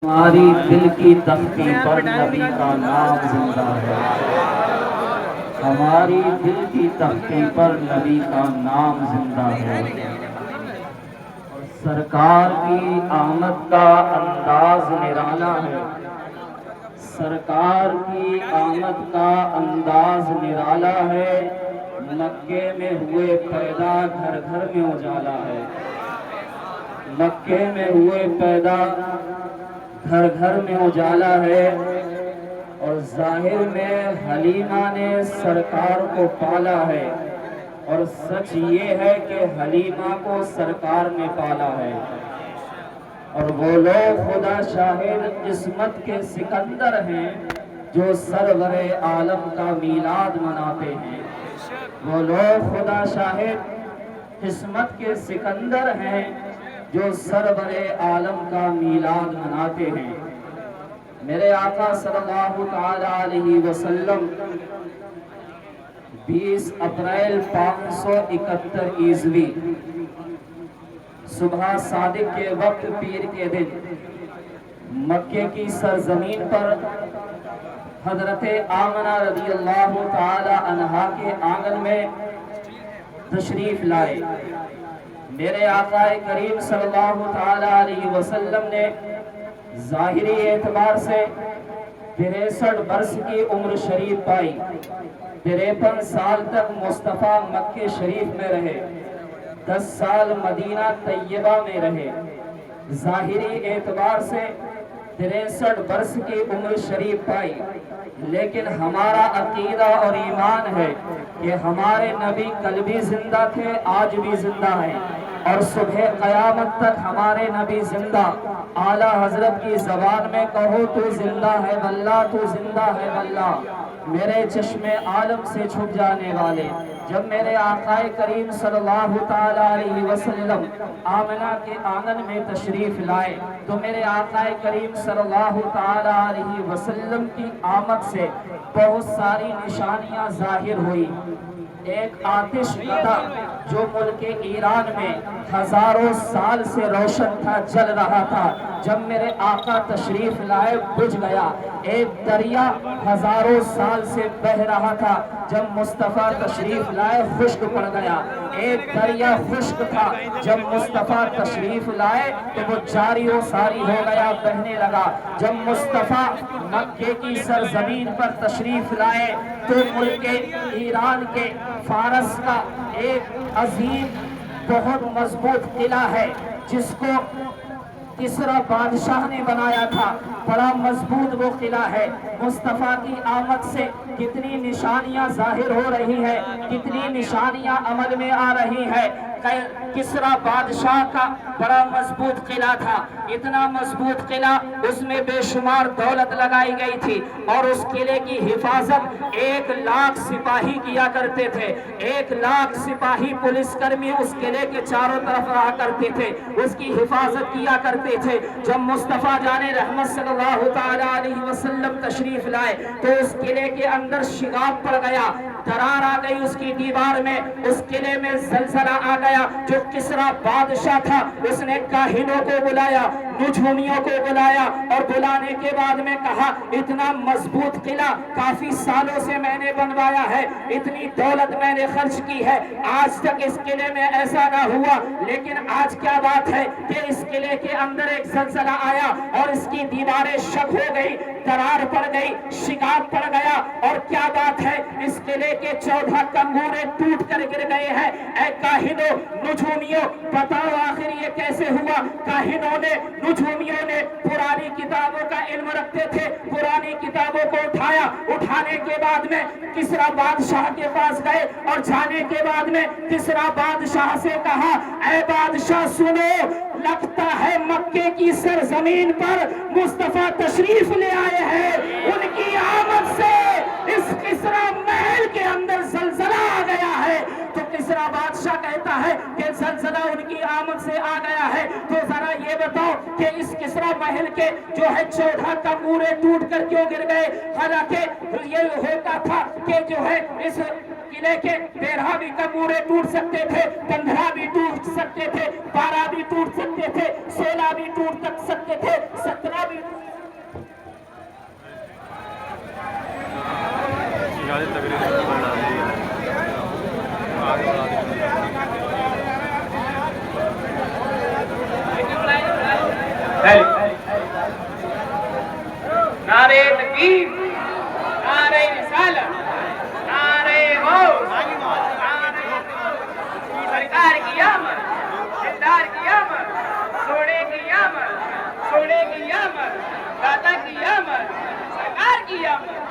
ہماری دل کی تختی پر نبی کا نام زندہ ہے۔ ہماری دل کی تختی پر نبی کا نام زندہ ہے۔ اور سرکار کی آمد کا انداز نرالا ہے۔ سرکار کی آمد کا انداز نرالا ہے۔ مکے میں ہوئے پیدا گھر گھر میں اجالا ہے۔ مکے میں ہوئے پیدا گھر گھر میں اجالا ہے۔ اور ظاہر میں حلیمہ نے سرکار کو پالا ہے، اور سچ یہ ہے کہ حلیمہ کو سرکار نے پالا ہے۔ اور وہ لوگ خدا شاہد عصمت کے سکندر ہیں جو سرور عالم کا میلاد مناتے ہیں۔ وہ لوگ خدا شاہد عصمت کے سکندر ہیں جو سرور عالم کا میلاد مناتے ہیں۔ میرے آقا صلی اللہ تعالی علیہ وسلم 20 اپریل 571 عیسوی صبح صادق کے وقت پیر کے دن مکے کی سرزمین پر حضرت آمنہ رضی اللہ تعالی عنہا کے آنگن میں تشریف لائے۔ میرے آقا کریم صلی اللہ تعالی علیہ وسلم نے ظاہری اعتبار سے 63 برس کی عمر شریف پائی۔ 53 سال تک مصطفیٰ مکہ شریف میں رہے، 10 سال مدینہ طیبہ میں رہے۔ ظاہری اعتبار سے 63 برس کی عمر شریف پائی، لیکن ہمارا عقیدہ اور ایمان ہے کہ ہمارے نبی کل بھی زندہ تھے، آج بھی زندہ ہیں، اور صبح قیامت تک ہمارے نبی زندہ۔ اعلیٰ حضرت کی زبان میں کہو تو زندہ ہے واللہ، تو زندہ ہے واللہ۔ میرے چشم عالم سے چھپ جانے والے، جب میرے آقا کریم صلی اللہ تعالی علیہ وسلم آمنہ کے آنگن میں تشریف لائے تو میرے آقا کریم صلی اللہ تعالی علیہ وسلم کی آمد سے بہت ساری نشانیاں ظاہر ہوئی۔ ایک آتش قطع جو ملک ایران میں ہزاروں سال سے روشن تھا، جل رہا تھا، جب میرے آقا تشریف لائے بجھ گیا۔ ایک دریا ہزاروں سال سے بہہ رہا تھا، جب مصطفیٰ تشریف لائے خشک پڑ گیا۔ ایک دریا خشک تھا، جب مصطفیٰ تشریف لائے تو وہ جاری و ساری ہو گیا، بہنے لگا۔ جب مصطفیٰ مکے کی سرزمین پر تشریف لائے تو ملک ایران کے فارس کا ایک عظیم بہت مضبوط قلعہ ہے جس کو کسری بادشاہ نے بنایا تھا، بڑا مضبوط وہ قلعہ ہے۔ مصطفیٰ کی آمد سے کتنی نشانیاں ظاہر ہو رہی ہیں، کتنی نشانیاں عمل میں آ رہی ہیں۔ کسری بادشاہ کا بڑا مضبوط قلعہ تھا، اتنا مضبوط قلعہ، اس میں بے شمار دولت لگائی گئی تھی، اور اس قلعے کی حفاظت 1,00,000 سپاہی کیا کرتے تھے۔ 1,00,000 سپاہی پولیس کرمی اس قلعے کے چاروں طرف رہا کرتے تھے، اس کی حفاظت کیا کرتے تھے۔ جب مصطفیٰ جان رحمت صلی اللہ تعالی علیہ وسلم تشریف لائے تو اس قلعے کے اندر شگاف پڑ گیا، درار آ گئی اس کی دیوار میں، اس قلعے میں زلزلہ آ گیا۔ جو کسری بادشاہ تھا اس نے کاہنوں کو بلایا، نجومیوں کو بلایا، اور بلانے کے بعد میں کہا اتنا مضبوط قلعہ کافی سالوں سے میں نے بنوایا ہے، اتنی دولت میں نے خرچ کی ہے، آج تک اس قلعے میں ایسا نہ ہوا، لیکن آج کیا بات ہے کہ اس قلعے کے اندر ایک زلزلہ آیا اور اس کی دیواریں شک ہو گئی، درار پڑ گئی، شگاف پڑ گیا، اور کیا بات ہے اس قلعے کے 14 کنگورے ٹوٹ کر گر گئے ہیں۔ اے کاہنوں، نجومیوں، بتاؤ آخر یہ کیسے ہوا؟ کاہنوں نے، نجومیوں نے پرانی کتابوں کا علم رکھتے تھے، پرانی کتابوں کو اٹھایا، اٹھانے کے بعد میں کسری بادشاہ کے پاس گئے، اور جانے کے بعد میں کسری بادشاہ سے کہا اے بادشاہ سنو، لگتا ہے مکے کی سرزمین پر مصطفیٰ تشریف لے آئے ہیں، ان کی آمد سے اس کسری محل کے اندر زلزلہ آ گیا ہے۔ تو کسری بادشاہ کہتا ہے کہ زلزلہ ان کی آمد سے آ گیا ہے، تو ذرا یہ بتاؤ کہ اس کسری محل کے جو ہے 14 کنگورے ٹوٹ کر کیوں گر گئے؟ حالانکہ یہ ہوتا تھا کہ جو ہے اس قلعے کے 13 بھی کنگورے ٹوٹ سکتے تھے، 15 بھی ٹوٹ سکتے تھے، 12 بھی ٹوٹ سکتے تھے، 16 بھی ٹوٹ سکتے تھے، 17 بھی ٹوٹ نعرے تکبیر، نعرے رسالت، نعرے غوث، سرکار کی آمد، دلدار کی آمد، سونے کی آمد، سونے کی آمد، داتا کی آمد، سرکار کی آمد۔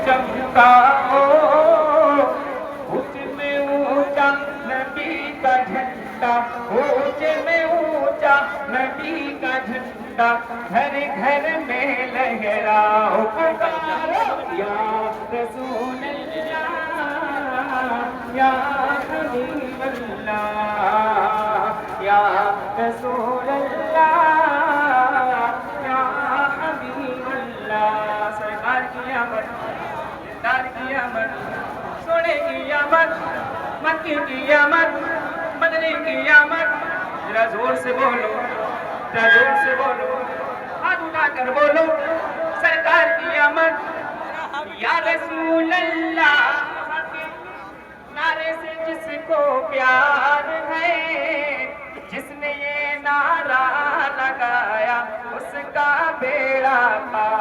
چمکا ہو اونچ میں اونچا نبی کا جھنڈا، اونچ میں اونچا نبی کا جھنڈا، گھر گھر میں لہراؤ پکارو یا رسول اللہ، یا حبیب اللہ، یا رسول اللہ، یا حبیب اللہ۔ سرکار کی آمد، دلدار کی آمد، سونے کی آمد، مکی کی آمد، مدنی کی آمد۔ ذرا زور سے بولو، ذرا زور سے بولو، ہاتھ اٹھا کر بولو، سرکار کی آمد۔ یا رسول اللہ کے نعرے سے جس کو پیار ہے، جس نے یہ نعرہ لگایا اس کا بیڑا پار